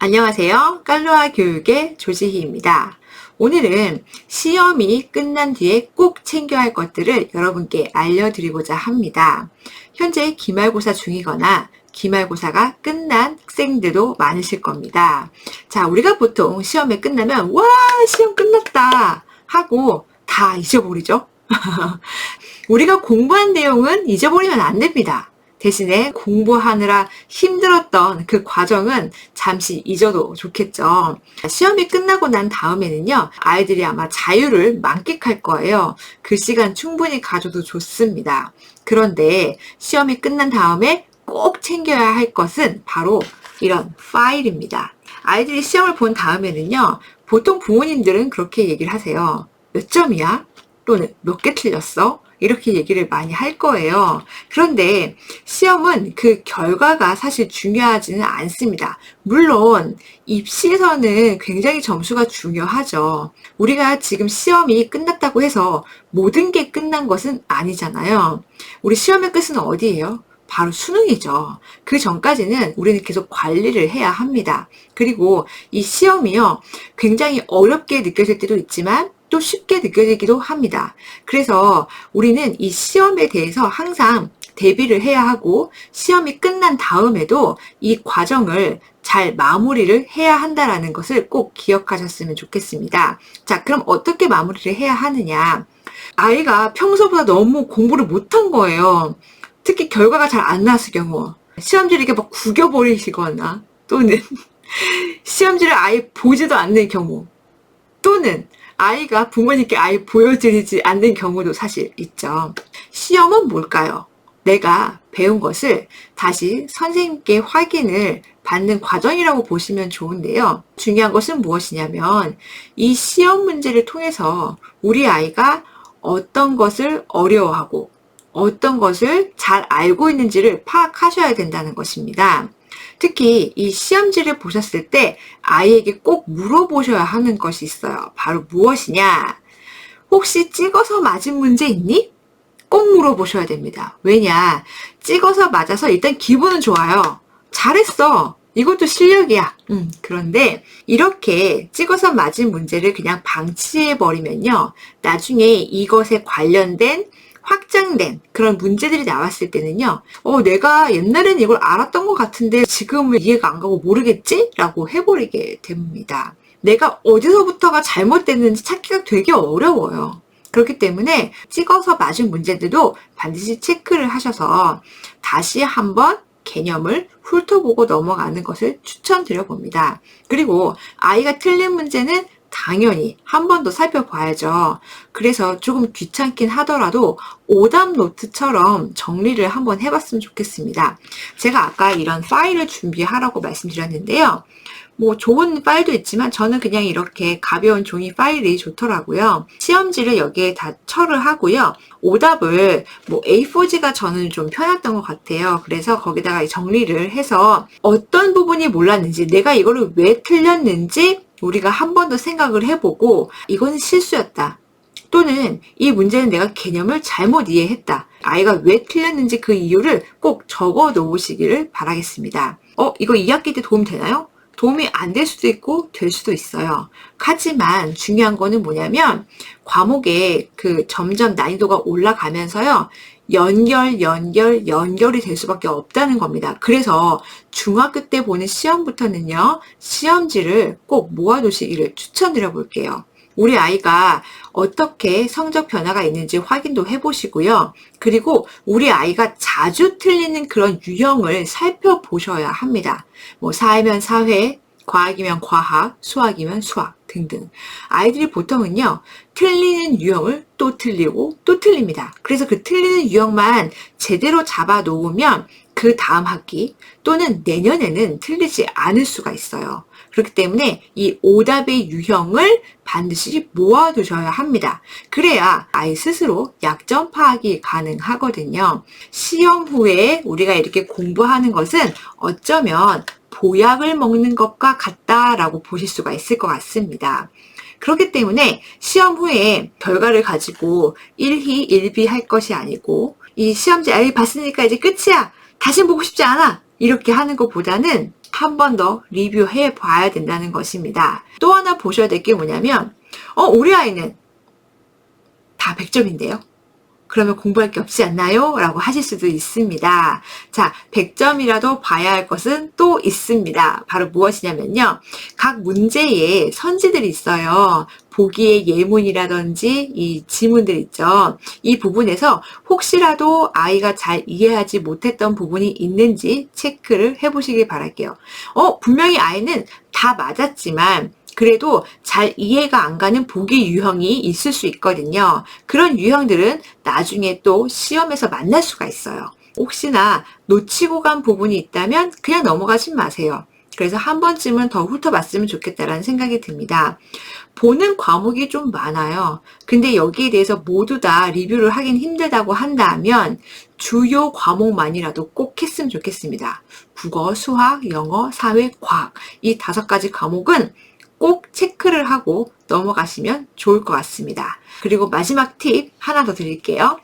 안녕하세요. 깔로아 교육의 조지희입니다. 오늘은 시험이 끝난 뒤에 꼭 챙겨야 할 것들을 여러분께 알려드리고자 합니다. 현재 기말고사 중이거나 기말고사가 끝난 학생들도 많으실 겁니다. 자, 우리가 보통 시험이 끝나면 와, 시험 끝났다 하고 다 잊어버리죠. 우리가 공부한 내용은 잊어버리면 안 됩니다. 대신에 공부하느라 힘들었던 그 과정은 잠시 잊어도 좋겠죠. 시험이 끝나고 난 다음에는요, 아이들이 아마 자유를 만끽할 거예요. 그 시간 충분히 가져도 좋습니다. 그런데 시험이 끝난 다음에 꼭 챙겨야 할 것은 바로 이런 파일입니다. 아이들이 시험을 본 다음에는요, 보통 부모님들은 그렇게 얘기를 하세요. 몇 점이야? 또는 몇 개 틀렸어? 이렇게 얘기를 많이 할 거예요. 그런데 시험은 그 결과가 사실 중요하지는 않습니다. 물론 입시에서는 굉장히 점수가 중요하죠. 우리가 지금 시험이 끝났다고 해서 모든 게 끝난 것은 아니잖아요. 우리 시험의 끝은 어디예요? 바로 수능이죠. 그 전까지는 우리는 계속 관리를 해야 합니다. 그리고 이 시험이요, 굉장히 어렵게 느껴질 때도 있지만 또 쉽게 느껴지기도 합니다. 그래서 우리는 이 시험에 대해서 항상 대비를 해야 하고 시험이 끝난 다음에도 이 과정을 잘 마무리를 해야 한다는 것을 꼭 기억하셨으면 좋겠습니다. 자, 그럼 어떻게 마무리를 해야 하느냐? 아이가 평소보다 너무 공부를 못한 거예요. 특히 결과가 잘 안 나왔을 경우 시험지를 이렇게 막 구겨버리시거나 또는 시험지를 아예 보지도 않는 경우 또는 아이가 부모님께 아예 보여드리지 않는 경우도 사실 있죠. 시험은 뭘까요? 내가 배운 것을 다시 선생님께 확인을 받는 과정이라고 보시면 좋은데요. 중요한 것은 무엇이냐면 이 시험 문제를 통해서 우리 아이가 어떤 것을 어려워하고 어떤 것을 잘 알고 있는지를 파악하셔야 된다는 것입니다. 특히 이 시험지를 보셨을 때 아이에게 꼭 물어보셔야 하는 것이 있어요. 바로 무엇이냐? 혹시 찍어서 맞은 문제 있니? 꼭 물어보셔야 됩니다. 왜냐? 찍어서 맞아서 일단 기분은 좋아요. 잘했어. 이것도 실력이야. 그런데 이렇게 찍어서 맞은 문제를 그냥 방치해버리면요, 나중에 이것에 관련된 확장된 그런 문제들이 나왔을 때는요, 내가 옛날엔 이걸 알았던 것 같은데 지금은 이해가 안 가고 모르겠지? 라고 해버리게 됩니다. 내가 어디서부터가 잘못됐는지 찾기가 되게 어려워요. 그렇기 때문에 찍어서 맞은 문제들도 반드시 체크를 하셔서 다시 한번 개념을 훑어보고 넘어가는 것을 추천드려 봅니다. 그리고 아이가 틀린 문제는 당연히 한 번 더 살펴봐야죠. 그래서 조금 귀찮긴 하더라도 오답 노트처럼 정리를 한번 해봤으면 좋겠습니다. 제가 아까 이런 파일을 준비하라고 말씀드렸는데요. 뭐 좋은 파일도 있지만 저는 그냥 이렇게 가벼운 종이 파일이 좋더라고요. 시험지를 여기에 다 처를 하고요. 오답을 뭐 A4지가 저는 좀 편했던 것 같아요. 그래서 거기다가 정리를 해서 어떤 부분이 몰랐는지, 내가 이거를 왜 틀렸는지 우리가 한 번 더 생각을 해보고 이건 실수였다. 또는 이 문제는 내가 개념을 잘못 이해했다. 아이가 왜 틀렸는지 그 이유를 꼭 적어 놓으시기를 바라겠습니다. 이거 2학기 때 도움 되나요? 도움이 안 될 수도 있고 될 수도 있어요. 하지만 중요한 거는 뭐냐면 과목에 그 점점 난이도가 올라가면서요, 연결이 될 수밖에 없다는 겁니다. 그래서 중학교 때 보는 시험부터는요, 시험지를 꼭 모아두시기를 추천드려 볼게요. 우리 아이가 어떻게 성적 변화가 있는지 확인도 해보시고요. 그리고 우리 아이가 자주 틀리는 그런 유형을 살펴보셔야 합니다. 뭐 사회면 사회, 과학이면 과학, 수학이면 수학 등등. 아이들이 보통은요, 틀리는 유형을 또 틀리고 또 틀립니다. 그래서 그 틀리는 유형만 제대로 잡아 놓으면 그 다음 학기 또는 내년에는 틀리지 않을 수가 있어요. 그렇기 때문에 이 오답의 유형을 반드시 모아두셔야 합니다. 그래야 아이 스스로 약점 파악이 가능하거든요. 시험 후에 우리가 이렇게 공부하는 것은 어쩌면 보약을 먹는 것과 같다라고 보실 수가 있을 것 같습니다. 그렇기 때문에 시험 후에 결과를 가지고 일희일비할 것이 아니고 이 시험지 봤으니까 이제 끝이야. 다시 보고 싶지 않아. 이렇게 하는 것보다는 한 번 더 리뷰해 봐야 된다는 것입니다. 또 하나 보셔야 될 게 뭐냐면 우리 아이는 다 100점인데요. 그러면 공부할 게 없지 않나요? 라고 하실 수도 있습니다. 자, 100점이라도 봐야 할 것은 또 있습니다. 바로 무엇이냐면요. 각 문제에 선지들이 있어요. 보기의 예문이라든지 이 지문들 있죠. 이 부분에서 혹시라도 아이가 잘 이해하지 못했던 부분이 있는지 체크를 해보시길 바랄게요. 분명히 아이는 다 맞았지만 그래도 잘 이해가 안 가는 보기 유형이 있을 수 있거든요. 그런 유형들은 나중에 또 시험에서 만날 수가 있어요. 혹시나 놓치고 간 부분이 있다면 그냥 넘어가지 마세요. 그래서 한 번쯤은 더 훑어봤으면 좋겠다라는 생각이 듭니다. 보는 과목이 좀 많아요. 근데 여기에 대해서 모두 다 리뷰를 하긴 힘들다고 한다면 주요 과목만이라도 꼭 했으면 좋겠습니다. 국어, 수학, 영어, 사회, 과학 이 5가지 과목은 꼭 체크를 하고 넘어가시면 좋을 것 같습니다. 그리고 마지막 팁 하나 더 드릴게요.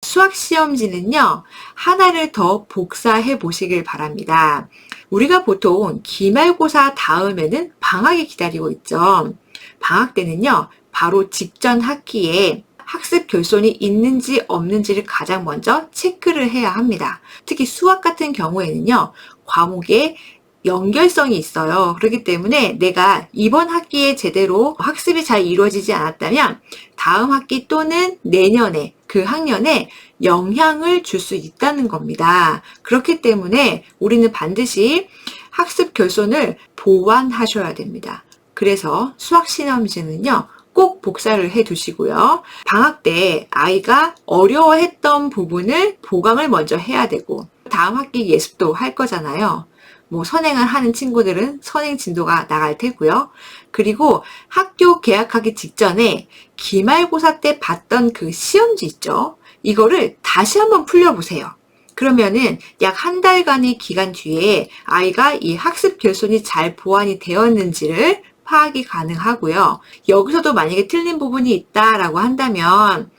수학 시험지는요, 하나를 더 복사해 보시길 바랍니다. 우리가 보통 기말고사 다음에는 방학이 기다리고 있죠. 방학 때는요, 바로 직전 학기에 학습 결손이 있는지 없는지를 가장 먼저 체크를 해야 합니다. 특히 수학 같은 경우에는요, 과목에 연결성이 있어요. 그렇기 때문에 내가 이번 학기에 제대로 학습이 잘 이루어지지 않았다면 다음 학기 또는 내년에 그 학년에 영향을 줄 수 있다는 겁니다. 그렇기 때문에 우리는 반드시 학습 결손을 보완하셔야 됩니다. 그래서 수학 시험지는요, 꼭 복사를 해 두시고요. 방학 때 아이가 어려워했던 부분을 보강을 먼저 해야 되고 다음 학기 예습도 할 거잖아요. 선행을 하는 친구들은 선행 진도가 나갈 테고요. 그리고 학교 개학하기 직전에 기말고사 때 봤던 그 시험지 있죠? 이거를 다시 한번 풀려보세요. 그러면은 약 한 달간의 기간 뒤에 아이가 이 학습 결손이 잘 보완이 되었는지를 파악이 가능하고요. 여기서도 만약에 틀린 부분이 있다라고 한다면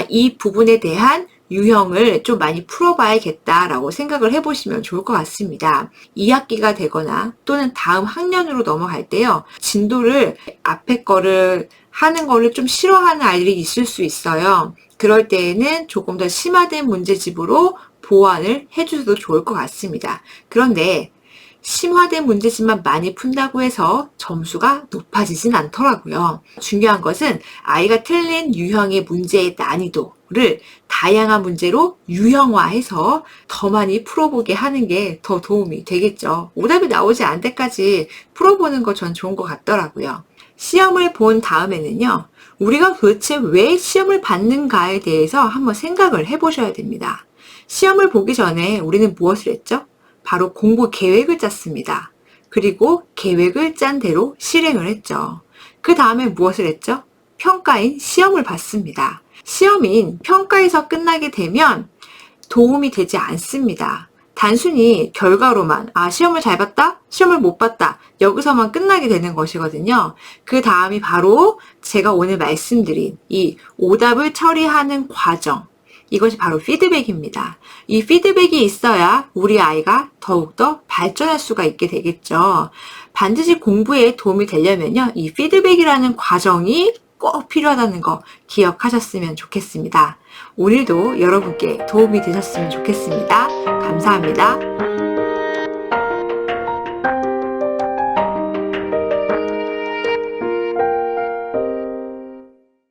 이 부분에 대한 유형을 좀 많이 풀어봐야겠다라고 생각을 해보시면 좋을 것 같습니다. 2학기가 되거나 또는 다음 학년으로 넘어갈 때요. 진도를 앞에 거를 하는 거를 좀 싫어하는 아이들이 있을 수 있어요. 그럴 때에는 조금 더 심화된 문제집으로 보완을 해주셔도 좋을 것 같습니다. 그런데 심화된 문제집만 많이 푼다고 해서 점수가 높아지진 않더라고요. 중요한 것은 아이가 틀린 유형의 문제의 난이도를 다양한 문제로 유형화해서 더 많이 풀어보게 하는 게 더 도움이 되겠죠. 오답이 나오지 않을 때까지 풀어보는 거 전 좋은 것 같더라고요. 시험을 본 다음에는요, 우리가 도대체 왜 시험을 받는가에 대해서 한번 생각을 해보셔야 됩니다. 시험을 보기 전에 우리는 무엇을 했죠? 바로 공부 계획을 짰습니다. 그리고 계획을 짠 대로 실행을 했죠. 그 다음에 무엇을 했죠? 평가인 시험을 봤습니다. 시험인 평가에서 끝나게 되면 도움이 되지 않습니다. 단순히 결과로만 시험을 잘 봤다? 시험을 못 봤다. 여기서만 끝나게 되는 것이거든요. 그 다음이 바로 제가 오늘 말씀드린 이 오답을 처리하는 과정. 이것이 바로 피드백입니다. 이 피드백이 있어야 우리 아이가 더욱더 발전할 수가 있게 되겠죠. 반드시 공부에 도움이 되려면요, 이 피드백이라는 과정이 꼭 필요하다는 거 기억하셨으면 좋겠습니다. 오늘도 여러분께 도움이 되셨으면 좋겠습니다. 감사합니다.